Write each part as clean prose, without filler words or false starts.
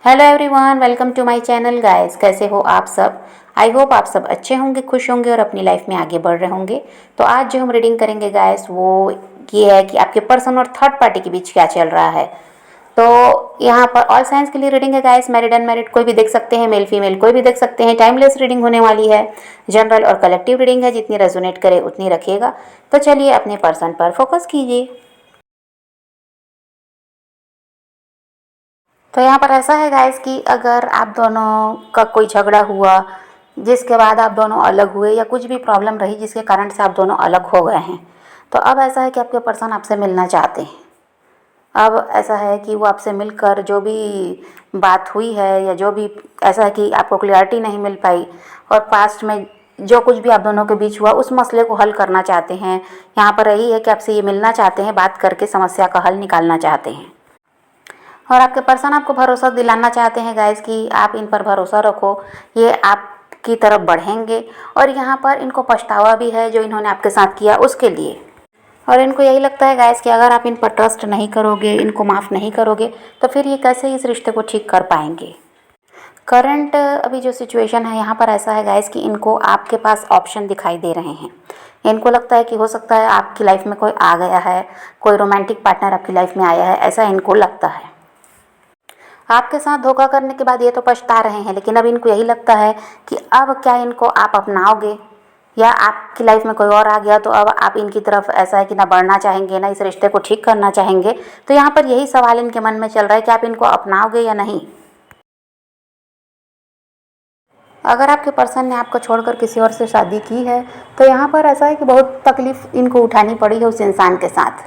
Hello everyone, welcome to my channel guys. कैसे हो आप सब? आई होप आप सब अच्छे होंगे, खुश होंगे और अपनी लाइफ में आगे बढ़ रहे होंगे। तो आज जो हम रीडिंग करेंगे गाइस वो ये है कि आपके पर्सन और थर्ड पार्टी के बीच क्या चल रहा है। तो यहाँ पर ऑल साइंस के लिए रीडिंग है गाइस। मैरिड अनमैरिड कोई भी देख सकते हैं, मेल फीमेल कोई भी देख सकते हैं। टाइमलेस रीडिंग होने वाली है। जनरल और कलेक्टिव रीडिंग है, जितनी रेजोनेट करे उतनी रखिएगा। तो चलिए अपने पर्सन पर फोकस कीजिए। तो यहाँ पर ऐसा है गाइस कि अगर आप दोनों का कोई झगड़ा हुआ जिसके बाद आप दोनों अलग हुए, या कुछ भी प्रॉब्लम रही जिसके कारण से आप दोनों अलग हो गए हैं, तो अब ऐसा है कि आपके पर्सन आपसे मिलना चाहते हैं। अब ऐसा है कि वो आपसे मिलकर जो भी बात हुई है, या जो भी ऐसा है कि आपको क्लियरिटी नहीं मिल पाई और पास्ट में जो कुछ भी आप दोनों के बीच हुआ उस मसले को हल करना चाहते हैं। यहाँ पर यही है कि आपसे ये मिलना चाहते हैं, बात करके समस्या का हल निकालना चाहते हैं। और आपके पर्सन आपको भरोसा दिलाना चाहते हैं गाइस कि आप इन पर भरोसा रखो, ये आपकी तरफ बढ़ेंगे। और यहाँ पर इनको पछतावा भी है जो इन्होंने आपके साथ किया उसके लिए। और इनको यही लगता है गाइस कि अगर आप इन पर ट्रस्ट नहीं करोगे, इनको माफ़ नहीं करोगे, तो फिर ये कैसे इस रिश्ते को ठीक कर पाएंगे। करंट अभी जो सिचुएशन है यहाँ पर ऐसा है गाइस कि इनको आपके पास ऑप्शन दिखाई दे रहे हैं। इनको लगता है कि हो सकता है आपकी लाइफ में कोई आ गया है, कोई रोमांटिक पार्टनर आपकी लाइफ में आया है, ऐसा इनको लगता है। आपके साथ धोखा करने के बाद ये तो पछता रहे हैं, लेकिन अब इनको यही लगता है कि अब क्या इनको आप अपनाओगे, या आपकी लाइफ में कोई और आ गया तो अब आप इनकी तरफ ऐसा है कि ना बढ़ना चाहेंगे ना इस रिश्ते को ठीक करना चाहेंगे। तो यहाँ पर यही सवाल इनके मन में चल रहा है कि आप इनको अपनाओगे या नहीं। अगर आपके पर्सन ने आपको छोड़कर किसी और से शादी की है तो यहाँ पर ऐसा है कि बहुत तकलीफ इनको उठानी पड़ी है उस इंसान के साथ।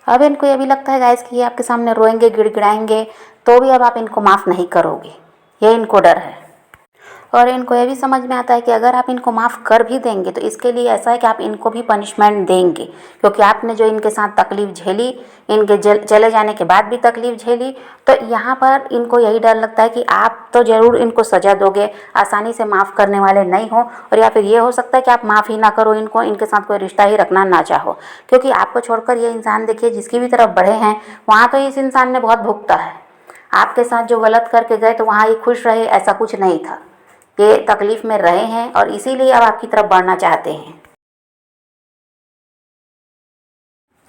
अब इनको ये भी लगता है गाइस कि ये आपके सामने रोएंगे, गिड़गिड़ाएंगे, तो भी अब आप इनको माफ़ नहीं करोगे, ये इनको डर है। और इनको ये भी समझ में आता है कि अगर आप इनको माफ़ कर भी देंगे तो इसके लिए ऐसा है कि आप इनको भी पनिशमेंट देंगे, क्योंकि आपने जो इनके साथ तकलीफ़ झेली, इनके चले जाने के बाद भी तकलीफ़ झेली, तो यहाँ पर इनको यही डर लगता है कि आप तो ज़रूर इनको सज़ा दोगे, आसानी से माफ़ करने वाले नहीं हो। और या फिर ये हो सकता है कि आप माफ़ ही ना करो इनको, इनके साथ कोई रिश्ता ही रखना ना चाहो, क्योंकि आपको छोड़कर ये इंसान देखिए जिसकी भी तरफ बढ़े हैं वहाँ तो इस इंसान ने बहुत भुगता है। आपके साथ जो गलत करके गए तो वहाँ ये खुश रहे ऐसा कुछ नहीं था, ये तकलीफ़ में रहे हैं और इसीलिए अब आपकी तरफ बढ़ना चाहते हैं।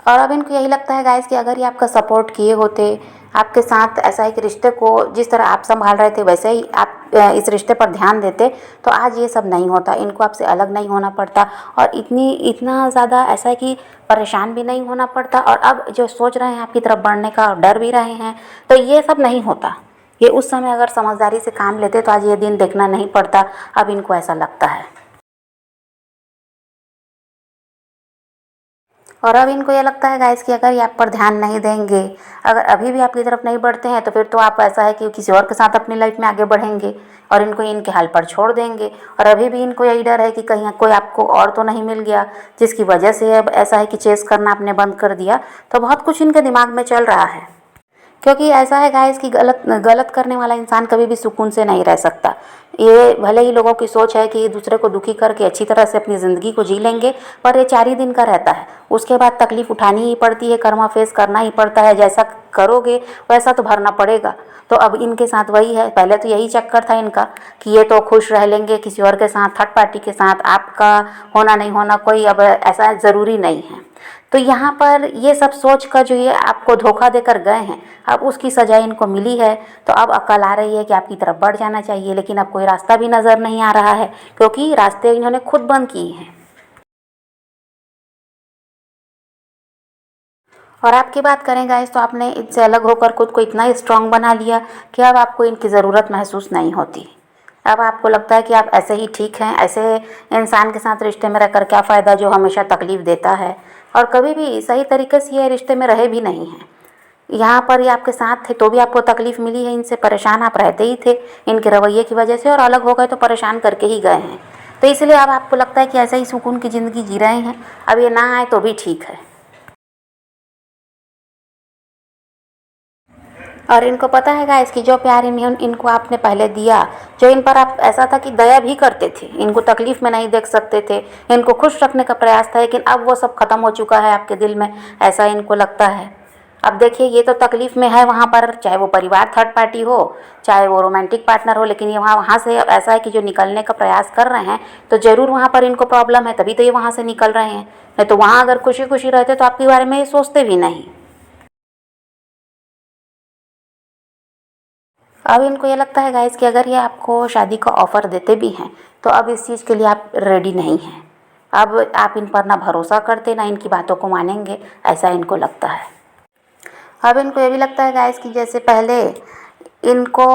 और अब इनको यही लगता है गाइस कि अगर ये आपका सपोर्ट किए होते, आपके साथ ऐसा है कि रिश्ते को जिस तरह आप संभाल रहे थे वैसे ही आप इस रिश्ते पर ध्यान देते, तो आज ये सब नहीं होता, इनको आपसे अलग नहीं होना पड़ता और इतना ज़्यादा ऐसा है कि परेशान भी नहीं होना पड़ता। और अब जो सोच रहे हैं आपकी तरफ बढ़ने का और डर भी रहे हैं, तो ये सब नहीं होता। ये उस समय अगर समझदारी से काम लेते तो आज ये दिन देखना नहीं पड़ता। अब इनको ऐसा लगता है। और अब इनको ये लगता है गाइस कि अगर ये आप पर ध्यान नहीं देंगे, अगर अभी भी आपकी तरफ नहीं बढ़ते हैं, तो फिर तो आप ऐसा है कि किसी और के साथ अपनी लाइफ में आगे बढ़ेंगे और इनको इनके हाल पर छोड़ देंगे। और अभी भी इनको यही डर है कि कहीं कोई आपको और तो नहीं मिल गया जिसकी वजह से अब ऐसा है कि चेस करना आपने बंद कर दिया। तो बहुत कुछ इनके दिमाग में चल रहा है, क्योंकि ऐसा है गाइस कि गलत गलत करने वाला इंसान कभी भी सुकून से नहीं रह सकता। ये भले ही लोगों की सोच है कि दूसरे को दुखी करके अच्छी तरह से अपनी ज़िंदगी को जी लेंगे, पर ये 4 ही दिन का रहता है, उसके बाद तकलीफ़ उठानी ही पड़ती है, कर्मा फेस करना ही पड़ता है। जैसा करोगे वैसा तो भरना पड़ेगा। तो अब इनके साथ वही है, पहले तो यही चक्कर था इनका कि ये तो खुश रह लेंगे किसी और के साथ, थर्ड पार्टी के साथ, आपका होना नहीं होना कोई अब ऐसा ज़रूरी नहीं है। तो यहाँ पर ये सब सोच कर जो ये आपको धोखा देकर गए हैं, अब उसकी सज़ा इनको मिली है। तो अब अकल आ रही है कि आपकी तरफ बढ़ जाना चाहिए, लेकिन अब कोई रास्ता भी नज़र नहीं आ रहा है, क्योंकि रास्ते इन्होंने खुद बंद किए हैं। और आपकी बात करें गाइस तो आपने इनसे अलग होकर खुद को इतना स्ट्रांग बना लिया कि अब आपको इनकी ज़रूरत महसूस नहीं होती। अब आपको लगता है कि आप ऐसे ही ठीक हैं, ऐसे इंसान के साथ रिश्ते में रहकर क्या फ़ायदा जो हमेशा तकलीफ़ देता है और कभी भी सही तरीके से ये रिश्ते में रहे भी नहीं हैं। यहाँ पर ये आपके साथ थे तो भी आपको तकलीफ़ मिली है, इनसे परेशान आप रहते ही थे इनके रवैये की वजह से, और अलग हो गए तो परेशान करके ही गए हैं। तो इसलिए अब आपको लगता है कि ऐसे ही सुकून की ज़िंदगी जी रहे हैं, अब ये ना आए तो भी ठीक है। और इनको पता है गाइस कि जो प्यार इनको आपने पहले दिया, जो इन पर आप ऐसा था कि दया भी करते थे, इनको तकलीफ़ में नहीं देख सकते थे, इनको खुश रखने का प्रयास था, लेकिन अब वो सब ख़त्म हो चुका है आपके दिल में, ऐसा इनको लगता है। अब देखिए ये तो तकलीफ़ में है वहाँ पर, चाहे वो परिवार थर्ड पार्टी हो, चाहे वो रोमांटिक पार्टनर हो, लेकिन ये वहाँ से ऐसा है कि जो निकलने का प्रयास कर रहे हैं तो ज़रूर वहाँ पर इनको प्रॉब्लम है, तभी तो ये वहाँ से निकल रहे हैं। नहीं तो वहाँ अगर खुशी खुशी रहते तो आपके बारे में ये सोचते भी नहीं। अब इनको ये लगता है गाइस कि अगर ये आपको शादी का ऑफ़र देते भी हैं तो अब इस चीज़ के लिए आप रेडी नहीं हैं। अब आप इन पर ना भरोसा करते ना इनकी बातों को मानेंगे, ऐसा इनको लगता है। अब इनको ये भी लगता है गाइस कि जैसे पहले इनको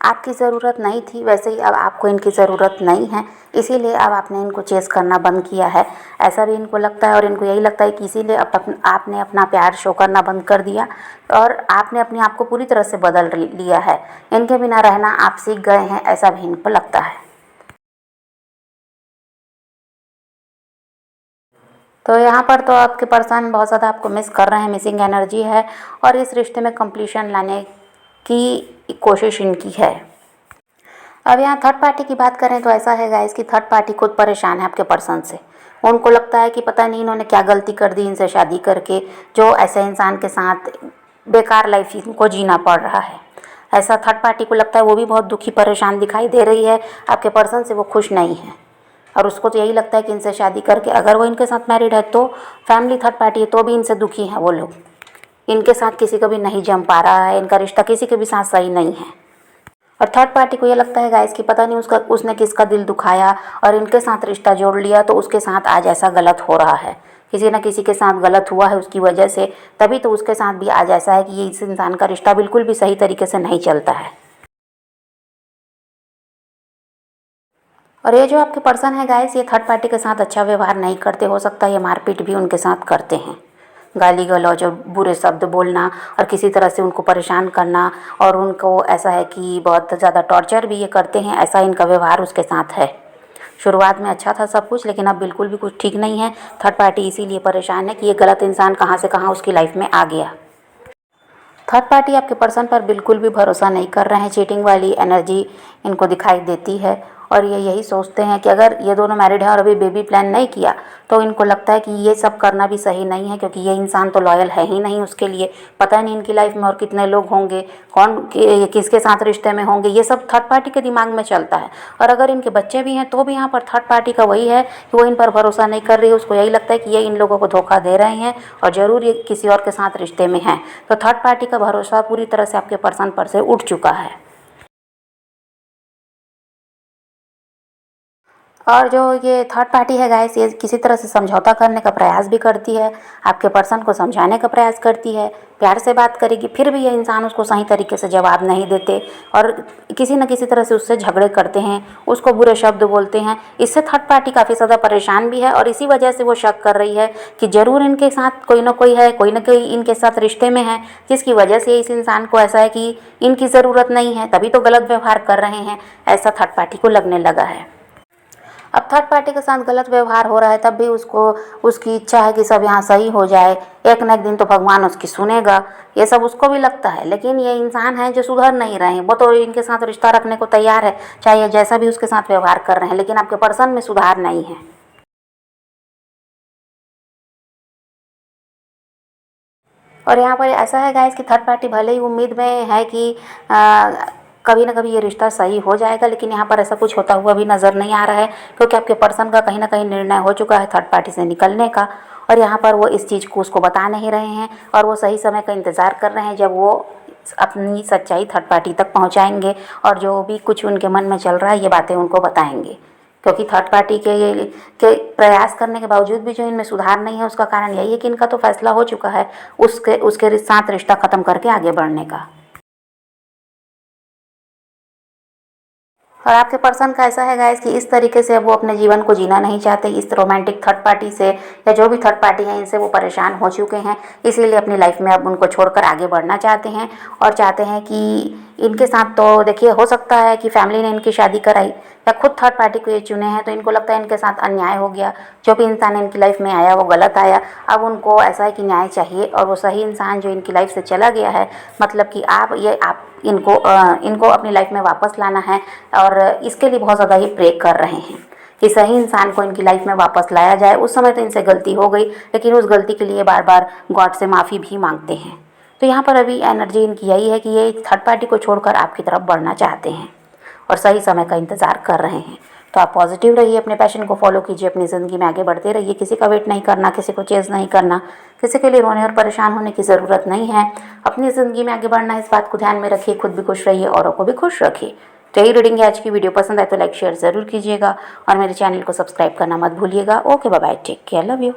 आपकी ज़रूरत नहीं थी, वैसे ही अब आपको इनकी ज़रूरत नहीं है, इसीलिए अब आपने इनको चेस करना बंद किया है, ऐसा भी इनको लगता है। और इनको यही लगता है कि इसीलिए अब आपने अपना प्यार शो करना बंद कर दिया और आपने अपने आप को पूरी तरह से बदल लिया है। इनके बिना रहना आप सीख गए हैं, ऐसा भी इनको लगता है। तो यहाँ पर तो आपके पर्सन बहुत ज़्यादा आपको मिस कर रहे हैं, मिसिंग एनर्जी है और इस रिश्ते में कंप्लीशन लाने की कोशिश इनकी है। अब यहाँ थर्ड पार्टी की बात करें तो ऐसा है गाइस कि थर्ड पार्टी खुद परेशान है आपके पर्सन से। उनको लगता है कि पता नहीं इन्होंने क्या गलती कर दी इनसे शादी करके, जो ऐसे इंसान के साथ बेकार लाइफ इनको जीना पड़ रहा है। ऐसा थर्ड पार्टी को लगता है, वो भी बहुत दुखी परेशान दिखाई दे रही है आपके पर्सन से, वो खुश नहीं है। और उसको तो यही लगता है कि इनसे शादी करके अगर वो इनके साथ मैरिड है तो फैमिली थर्ड पार्टी है तो भी इनसे दुखी हैं वो लोग। इनके साथ किसी का भी नहीं जम पा रहा है, इनका रिश्ता किसी के भी साथ सही नहीं है। और थर्ड पार्टी को ये लगता है गाइस कि पता नहीं उसने किसका दिल दुखाया और इनके साथ रिश्ता जोड़ लिया तो उसके साथ आज ऐसा गलत हो रहा है। किसी न किसी के साथ गलत हुआ है उसकी वजह से, तभी तो उसके साथ भी आज ऐसा है कि ये इस इंसान का रिश्ता बिल्कुल भी सही तरीके से नहीं चलता है। और ये जो आपके पर्सन है गाइस, ये थर्ड पार्टी के साथ अच्छा व्यवहार नहीं करते, हो सकता है ये मारपीट भी उनके साथ करते हैं। गाली गलौज और बुरे शब्द बोलना और किसी तरह से उनको परेशान करना, और उनको ऐसा है कि बहुत ज़्यादा टॉर्चर भी ये करते हैं, ऐसा इनका व्यवहार उसके साथ है। शुरुआत में अच्छा था सब कुछ, लेकिन अब बिल्कुल भी कुछ ठीक नहीं है। थर्ड पार्टी इसीलिए परेशान है कि ये गलत इंसान कहाँ से कहाँ उसकी लाइफ में आ गया। थर्ड पार्टी आपके पर्सन पर बिल्कुल भी भरोसा नहीं कर रहे हैं, चीटिंग वाली एनर्जी इनको दिखाई देती है। और ये यही सोचते हैं कि अगर ये दोनों मैरिड हैं और अभी बेबी प्लान नहीं किया तो इनको लगता है कि ये सब करना भी सही नहीं है, क्योंकि ये इंसान तो लॉयल है ही नहीं उसके लिए। पता नहीं इनकी लाइफ में और कितने लोग होंगे, कौन किसके साथ रिश्ते में होंगे, ये सब थर्ड पार्टी के दिमाग में चलता है। और अगर इनके बच्चे भी हैं तो भी यहाँ पर थर्ड पार्टी का वही है कि वो इन पर भरोसा नहीं कर रही है। उसको यही लगता है कि ये इन लोगों को धोखा दे रहे हैं और ज़रूर ये किसी और के साथ रिश्ते में हैं। तो थर्ड पार्टी का भरोसा पूरी तरह से आपके पर्सन पर से उठ चुका है। और जो ये थर्ड पार्टी है गाइस, ये किसी तरह से समझौता करने का प्रयास भी करती है, आपके पर्सन को समझाने का प्रयास करती है, प्यार से बात करेगी, फिर भी ये इंसान उसको सही तरीके से जवाब नहीं देते और किसी न किसी तरह से उससे झगड़े करते हैं, उसको बुरे शब्द बोलते हैं। इससे थर्ड पार्टी काफ़ी ज़्यादा परेशान भी है और इसी वजह से वो शक कर रही है कि ज़रूर इनके साथ कोई ना कोई है, कोई ना कोई इनके साथ रिश्ते में है, जिसकी वजह से इस इंसान को ऐसा है कि इनकी ज़रूरत नहीं है, तभी तो गलत व्यवहार कर रहे हैं, ऐसा थर्ड पार्टी को लगने लगा है। अब थर्ड पार्टी के साथ गलत व्यवहार हो रहा है तब भी उसको उसकी इच्छा है कि सब यहाँ सही हो जाए, एक न एक दिन तो भगवान उसकी सुनेगा, ये सब उसको भी लगता है। लेकिन ये इंसान है जो सुधर नहीं रहे हैं, वो तो इनके साथ रिश्ता रखने को तैयार है, चाहे ये जैसा भी उसके साथ व्यवहार कर रहे हैं, लेकिन आपके पर्सन में सुधार नहीं है। और यहाँ पर ऐसा है गाइस कि थर्ड पार्टी भले ही उम्मीद में है कि कभी ना कभी ये रिश्ता सही हो जाएगा, लेकिन यहाँ पर ऐसा कुछ होता हुआ भी नज़र नहीं आ रहा है, क्योंकि आपके पर्सन का कहीं ना कहीं निर्णय हो चुका है थर्ड पार्टी से निकलने का। और यहाँ पर वो इस चीज़ को उसको बता नहीं रहे हैं और वो सही समय का इंतज़ार कर रहे हैं जब वो अपनी सच्चाई थर्ड पार्टी तक पहुँचाएंगे और जो भी कुछ उनके मन में चल रहा है ये बातें उनको बताएंगे। क्योंकि थर्ड पार्टी के प्रयास करने के बावजूद भी जो इनमें सुधार नहीं है, उसका कारण यही है कि इनका तो फैसला हो चुका है उसके उसके साथ रिश्ता ख़त्म करके आगे बढ़ने का। और आपके पर्सन का ऐसा है गाइस कि इस तरीके से अब वो अपने जीवन को जीना नहीं चाहते, इस रोमांटिक थर्ड पार्टी से या जो भी थर्ड पार्टी है इनसे वो परेशान हो चुके हैं, इसीलिए अपनी लाइफ में अब उनको छोड़कर आगे बढ़ना चाहते हैं। और चाहते हैं कि इनके साथ तो देखिए हो सकता है कि फैमिली ने इनकी शादी कराई या खुद थर्ड पार्टी को ये चुने हैं, तो इनको लगता है इनके साथ अन्याय हो गया, जो भी इंसान इनकी लाइफ में आया वो गलत आया। अब उनको ऐसा है कि न्याय चाहिए और वो सही इंसान जो इनकी लाइफ से चला गया है, मतलब कि आप इनको अपनी लाइफ में वापस लाना है। और इसके लिए बहुत ज़्यादा ये प्रे कर रहे हैं कि सही इंसान को इनकी लाइफ में वापस लाया जाए। उस समय तो इनसे गलती हो गई, लेकिन उस गलती के लिए बार बार गॉड से माफ़ी भी मांगते हैं। तो यहाँ पर अभी एनर्जी इनकी यही है कि ये थर्ड पार्टी को छोड़कर आपकी तरफ बढ़ना चाहते हैं और सही समय का इंतज़ार कर रहे हैं। तो आप पॉजिटिव रहिए, अपने पैशन को फॉलो कीजिए, अपनी ज़िंदगी में आगे बढ़ते रहिए। किसी का वेट नहीं करना, किसी को चेज़ नहीं करना, किसी के लिए रोने और परेशान होने की ज़रूरत नहीं है। अपनी ज़िंदगी में आगे बढ़ना है, इस बात को ध्यान में रखिए। खुद भी खुश रहिए, औरों को भी खुश रखिए। तो यही रीडिंग है आज की। वीडियो पसंद आए तो लाइक शेयर ज़रूर कीजिएगा और मेरे चैनल को सब्सक्राइब करना मत भूलिएगा। Okay, bye bye, take care, love you.